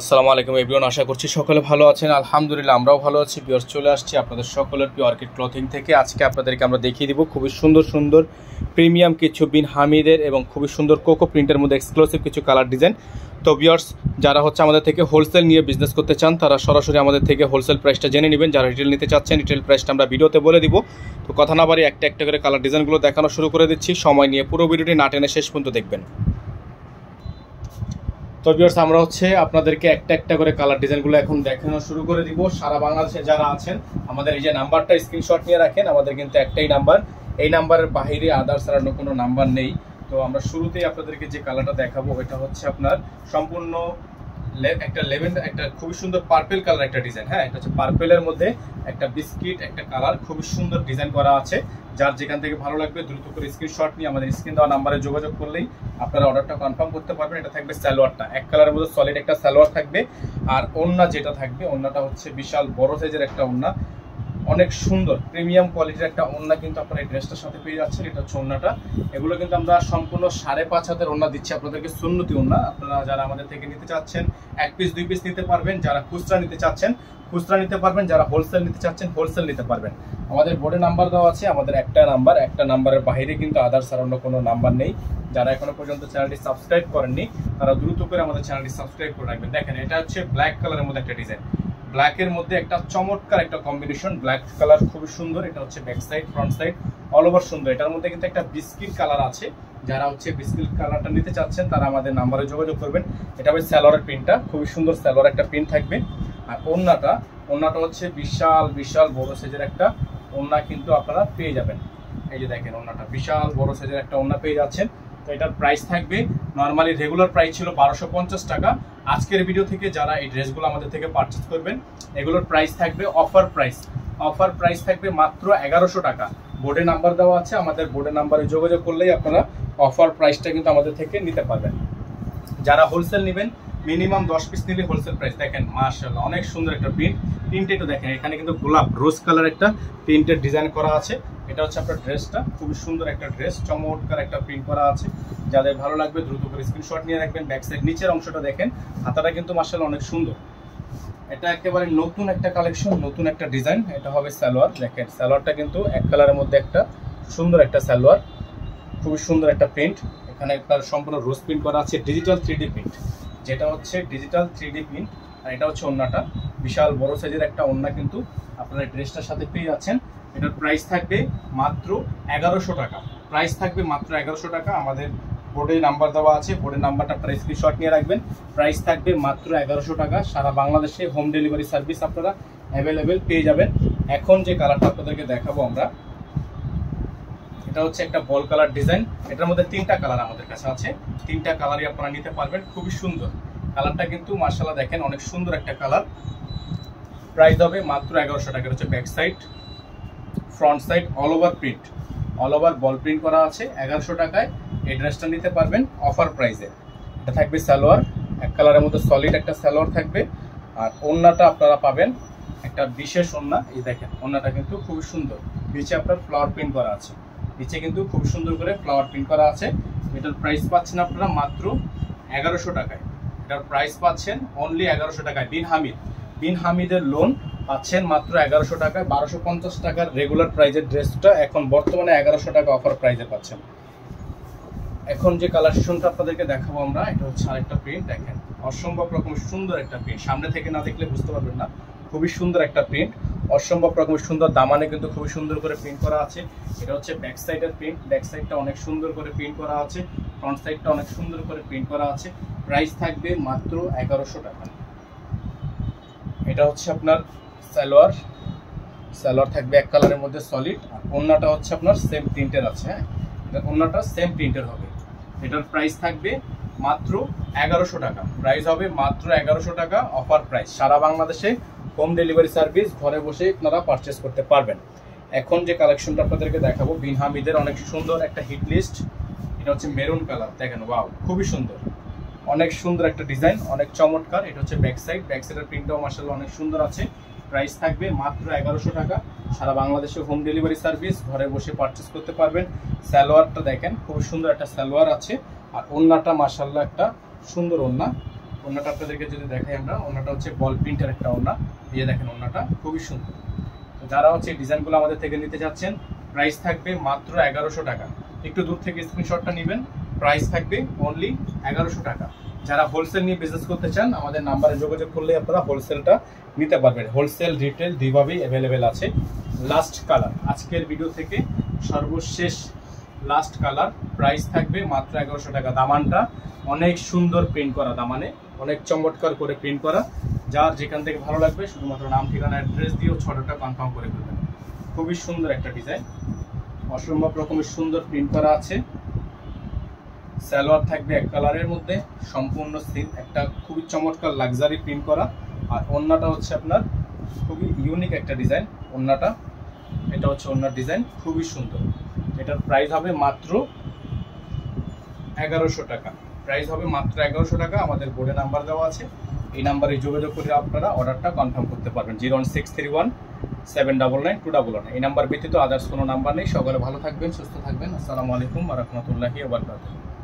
আসসালামু আলাইকুম এভরিওয়ান, আশা করছি সকলে ভালো আছেন। আলহামদুলিল্লাহ আমরাও ভালো আছি। ভিউয়ার্স, চলে আসছি আপনাদের সকলের প্রিয় অর্কিড ক্লথিং থেকে। আজকে আপনাদেরকে আমরা দেখিয়ে দিব খুবই সুন্দর সুন্দর প্রিমিয়াম কিছু বিন হামিদের এবং খুবই সুন্দর কোকো প্রিন্টের মধ্যে এক্সক্লুসিভ কিছু কালার ডিজাইন। তো ভিউয়ার্স, যারা আমাদের থেকে হোলসেল নিয়ে বিজনেস করতে চান তারা সরাসরি আমাদের থেকে হোলসেল প্রাইসটা জেনে নেবেন। যারা রিটেল নিতে চাচ্ছেন রিটেল প্রাইসটা আমরা ভিডিওতে বলে দিব। তো কথা না বাড়ি একটা একটা করে কালার ডিজাইনগুলো দেখানো শুরু করে দিচ্ছি। সময় নিয়ে পুরো ভিডিওটি না টেনে শেষ পর্যন্ত দেখবেন। তো ভিউয়ার্স, আমরা আপনাদেরকে একটা একটা করে কালার ডিজাইনগুলো এখন দেখানো শুরু করে দিব। সারা বাংলাদেশে যারা আছেন আমাদের এই যে নাম্বারটা স্ক্রিনশট নিয়ে রাখেন। আমাদের কিন্তু একটাই নাম্বার, এই নাম্বারের বাইরে আদার্স আর কোনো নাম্বার নেই। তো আমরা শুরুতেই আপনাদেরকে যে কালারটা দেখাবো এটা আপনার সম্পূর্ণ একটা খুবই সুন্দর পার্পল কালার একটা ডিজাইন। হ্যাঁ, এটা পার্পলের মধ্যে একটা বিস্কিট একটা কালার, খুবই সুন্দর ডিজাইন করা আছে। যার যেখান থেকে ভালো লাগবে দ্রুত করে স্ক্রিনশট নিয়ে আমাদের স্ক্রিন দেওয়া নাম্বারে যোগাযোগ করলেই আপনারা অর্ডারটা কনফার্ম করতে পারবেন। এটা থাকবে সালোয়ারটা এক কালারের মধ্যে সলিড একটা সালোয়ার থাকবে। আর ওড়না যেটা থাকবে, ওড়নাটা বিশাল বড় সাইজের একটা ওড়না, অনেক সুন্দর প্রিমিয়াম কোয়ালিটির একটা ওড়না কিন্তু আপনারা এই ড্রেসটার সাথে পেয়ে যাচ্ছেন। এটা ওড়নাটা, এগুলো কিন্তু আমরা সম্পূর্ণ 5.5 হাতের ওড়না দিচ্ছি আপনাদেরকে, সুন্নতি ওড়না। আপনারা যারা আমাদের থেকে নিতে চাচ্ছেন এক পিস দুই পিস নিতে পারবেন, যারা খুচরা নিতে চাচ্ছেন খুচরা নিতে পারবেন, যারা হোলসেল নিতে চাচ্ছেন হোলসেল নিতে পারবেন। আমাদের বোর্ডে নাম্বার দেওয়া আছে, আমাদের একটা নাম্বারের বাইরে কিন্তু আদার্স আর অন্য কোনো নাম্বার নেই। যারা এখনো পর্যন্ত চ্যানেলটি সাবস্ক্রাইব করেননি তারা দ্রুত করে আমাদের চ্যানেলটি সাবস্ক্রাইব করে রাখবেন। দেখেন, এটা ব্ল্যাক কালারের মধ্যে একটা ডিজাইন, ব্ল্যাকের মধ্যে একটা চমৎকার একটা কম্বিনেশন। ব্ল্যাক কালার খুবই সুন্দর। এটা back side front side all over সুন্দর। এটার মধ্যে কিন্তু একটা বিস্কিট কালার আছে। যারা বিস্কিট কালারটা নিতে চাচ্ছেন তারা আমাদের নাম্বারে যোগাযোগ করবেন। এটা সালোয়ারের প্রিন্টটা খুবই সুন্দর, সালোয়ার একটা প্রিন্ট থাকবে। আর ওড়নাটা বিশাল বিশাল বড় সাইজের একটা ওড়না কিন্তু আপনারা পেয়ে যাবেন। এই যে দেখেন, ওড়নাটা বিশাল বড় সাইজের একটা ওড়না পেয়ে যাচ্ছেন। তো এটার প্রাইস থাকবে, নর্মালি রেগুলার প্রাইস ছিল 1250 টাকা। আজকের ভিডিও থেকে যারা এই ড্রেসগুলো আমাদের থেকে পারচেজ করবেন এগুলোর প্রাইস থাকবে অফার প্রাইস থাকবে মাত্র 1100 টাকা। বোর্ডে নাম্বার দেওয়া আছে, আমাদের বোর্ডে নাম্বারে যোগাযোগ করলেই আপনারা অফার প্রাইসটা কিন্তু আমাদের থেকে নিতে পারবেন। যারা হোলসেল নেবেন মিনিমাম 10 পিস নিলে হোলসেল প্রাইস। দেখেন মাশাআল্লাহ, অনেক সুন্দর একটা প্রিন্ট একটু দেখেন। এখানে কিন্তু গোলাপ রোজ কালার একটা প্রিন্টের ডিজাইন করা আছে। এটা আপনার ড্রেসটা, খুবই সুন্দর একটা ড্রেস, চমৎকার একটা প্রিন্ট করা আছে। যাদের ভালো লাগবে দ্রুত করে স্ক্রিনশট নিয়ে রাখবেন। ব্যাক সাইড নিচের অংশটা দেখেন, হাতাটা কিন্তু মাশাআল্লাহ অনেক সুন্দর। এটা একেবারে নতুন একটা কালেকশন, নতুন একটা ডিজাইন। এটা হবে সালোয়ার। দেখেন, সালোয়ারটা কিন্তু এক কালারের মধ্যে একটা সুন্দর একটা সালোয়ার, খুবই সুন্দর একটা প্রিন্ট। এখানে একটা সম্পূর্ণ রোজ প্রিন্ট করা আছে, ডিজিটাল 3D প্রিন্ট, যেটা ডিজিটাল 3D প্রিন্ট। আর এটা ওড়নাটা, বিশাল বড় সাইজের একটা ওড়না কিন্তু আপনারা ড্রেসটার সাথে পেয়ে যাচ্ছেন। এটার প্রাইস থাকবে মাত্র 1100 টাকা। প্রাইস থাকবে মাত্র 1100 টাকা। আমাদের বোর্ডে নাম্বার দেওয়া আছে, বোর্ডের নাম্বারটা প্রাইস স্ক্রিনশট নিয়ে রাখবেন। প্রাইস থাকবে মাত্র 1100 টাকা। সারা বাংলাদেশে হোম ডেলিভারি সার্ভিস আপনারা অ্যাভেলেবেল পেয়ে যাবেন। এখন যে কালারটা আপনাদেরকে দেখাবো আমরা, এটা একটা বল কালার ডিজাইন। এটার মধ্যে 3টা কালার আমাদের কাছে আছে, 3টা কালারই আপনারা নিতে পারবেন। খুবই সুন্দর কালারটা কিন্তু মাশাআল্লাহ, দেখেন অনেক সুন্দর একটা কালার। প্রাইস হবে মাত্র 1100 টাকা। এটা back side front side all over print, all over বল প্রিন্ট করা আছে। 1100 টাকায় এই ড্রেসটা নিতে পারবেন অফার প্রাইসে। এটা থাকবে সালোয়ার, এক কালারের মধ্যে সলিড একটা সালোয়ার থাকবে। আর ওড়নাটা আপনারা পাবেন একটা বিশেষ ওড়না। এই দেখেন, ওড়নাটা কিন্তু খুবই সুন্দর। নিচে আপনার ফ্লাওয়ার প্রিন্ট করা আছে, নিচে কিন্তু খুব সুন্দর করে ফ্লাওয়ার প্রিন্ট করা আছে। এটার প্রাইস পাচ্ছেন আপনারা মাত্র 1100 টাকায়। এটার প্রাইস পাচ্ছেন অনলি 1100 টাকায়। বিন হামিদের লোন পাচ্ছেন মাত্র 1100 টাকায়। 1250 টাকার রেগুলার প্রাইজের ড্রেসটা এখন বর্তমানে 1100 টাকা অফার প্রাইজে পাচ্ছেন। এখন যে কালেকশনটা আপনাদেরকে দেখাবো আমরা, এটা আরেকটা প্রিন্ট। দেখেন, অসম্ভব রকম সুন্দর একটা প্রিন্ট, সামনে থেকে না দেখলে বুঝতে পারবেন না। খুবই সুন্দর একটা প্রিন্ট, অসম্ভব রকম সুন্দর। দামানে কিন্তু খুবই সুন্দর করে প্রিন্ট করা আছে। এটা ব্যাক সাইডের প্রিন্ট, ব্যাক সাইডটা অনেক সুন্দর করে প্রিন্ট করা আছে, ফ্রন্ট সাইডটা অনেক সুন্দর করে প্রিন্ট করা আছে। প্রাইস থাকবে মাত্র 1100 টাকা। এটা আপনার সালোয়ার থাকবে এক কালারের মধ্যে সলিড। আর ওড়নাটা আপনার সেম প্রিন্টের আছে। হ্যাঁ, ওড়নাটা সেম প্রিন্টের হবে। এটার প্রাইস থাকবে মাত্র 1100 টাকা। প্রাইস হবে মাত্র 1100 টাকা অফার প্রাইস। সারা বাংলাদেশে হোম ডেলিভারি সার্ভিস, ঘরে বসে আপনারা পারচেস করতে পারবেন। এখন যে কালেকশনটা আপনাদেরকে দেখাবো বিন হামিদের অনেক সুন্দর একটা হিট লিস্ট। এটা মেরুন কালার। দেখেন, ওয়াও, খুবই সুন্দর, অনেক সুন্দর একটা ডিজাইন, অনেক চমৎকার। এটা ব্যাক সাইডের প্রিন্টটাও মাশাআল্লাহ অনেক সুন্দর আছে। প্রাইস থাকবে মাত্র 1100 টাকা। সারা বাংলাদেশে হোম ডেলিভারি সার্ভিস, ঘরে বসে পারচেস করতে পারবেন। সালোয়ারটা দেখেন, খুব সুন্দর একটা সালোয়ার আছে। আর ওড়নাটা মাশাআল্লাহ একটা সুন্দর ওড়না, ওড়নাটা আপনাদেরকে যদি দেখাই আমরা, ওড়নাটা হচ্ছে বল প্রিন্টের একটা ওড়না। এই যে দেখেন ওড়নাটা খুবই সুন্দর। তো যারা হচ্ছে এই ডিজাইনগুলো আমাদের থেকে নিতে যাচ্ছেন, প্রাইস থাকবে মাত্র 1100 টাকা। একটু দূর থেকে স্ক্রিনশটটা নেবেন, প্রাইস থাকবে অনলি 1100 টাকা। যারা হোলসেল নিয়ে বিজনেস করতে চান আমাদের নাম্বারে যোগাযোগ করলে আপনারা হোলসেলটা নিতে পারবেন। হোলসেল রিটেল দুইভাবেই অ্যাভেলেবেল আছে। লাস্ট কালার, আজকের ভিডিও থেকে সর্বশেষ লাস্ট কালার, প্রাইস থাকবে মাত্র 1100 টাকা। দামানটা অনেক সুন্দর প্রিন্ট করা, দামানে অনেক চমৎকার করে প্রিন্ট করা। যার যেখান থেকে ভালো লাগবে শুধুমাত্র নাম, ঠিকানা, অ্যাড্রেস দিয়েও ছটাটা কনফার্ম করে ফেলবেন। খুবই সুন্দর একটা ডিজাইন, অসম্ভব রকমের সুন্দর প্রিন্ট করা আছে। সালোয়ার থাকবে এক কালারের মধ্যে, সম্পূর্ণ সিল একটা খুবই চমৎকার লাক্সারি প্রিন্ট করা। আর ওড়নাটা হচ্ছে আপনার খুবই ইউনিক একটা ডিজাইন। ওড়নাটা, এটা হচ্ছে ওড়নার ডিজাইন, খুবই সুন্দর। এটার প্রাইস হবে মাত্র 1100 টাকা। প্রাইস হবে মাত্র 1100 টাকা। আমাদের বোর্ডে নাম্বার দেওয়া আছে, এই নাম্বারে যোগাযোগ করে আপনারা অর্ডারটা কনফার্ম করতে পারবেন। 01631 799 211। এই নাম্বার ব্যতীত আদার্স কোনো নাম্বার নেই। সকলে ভালো থাকবেন, সুস্থ থাকবেন। আসসালামু আলাইকুম ওয়া রাহমাতুল্লাহি ওয়া বারাকাতুহু।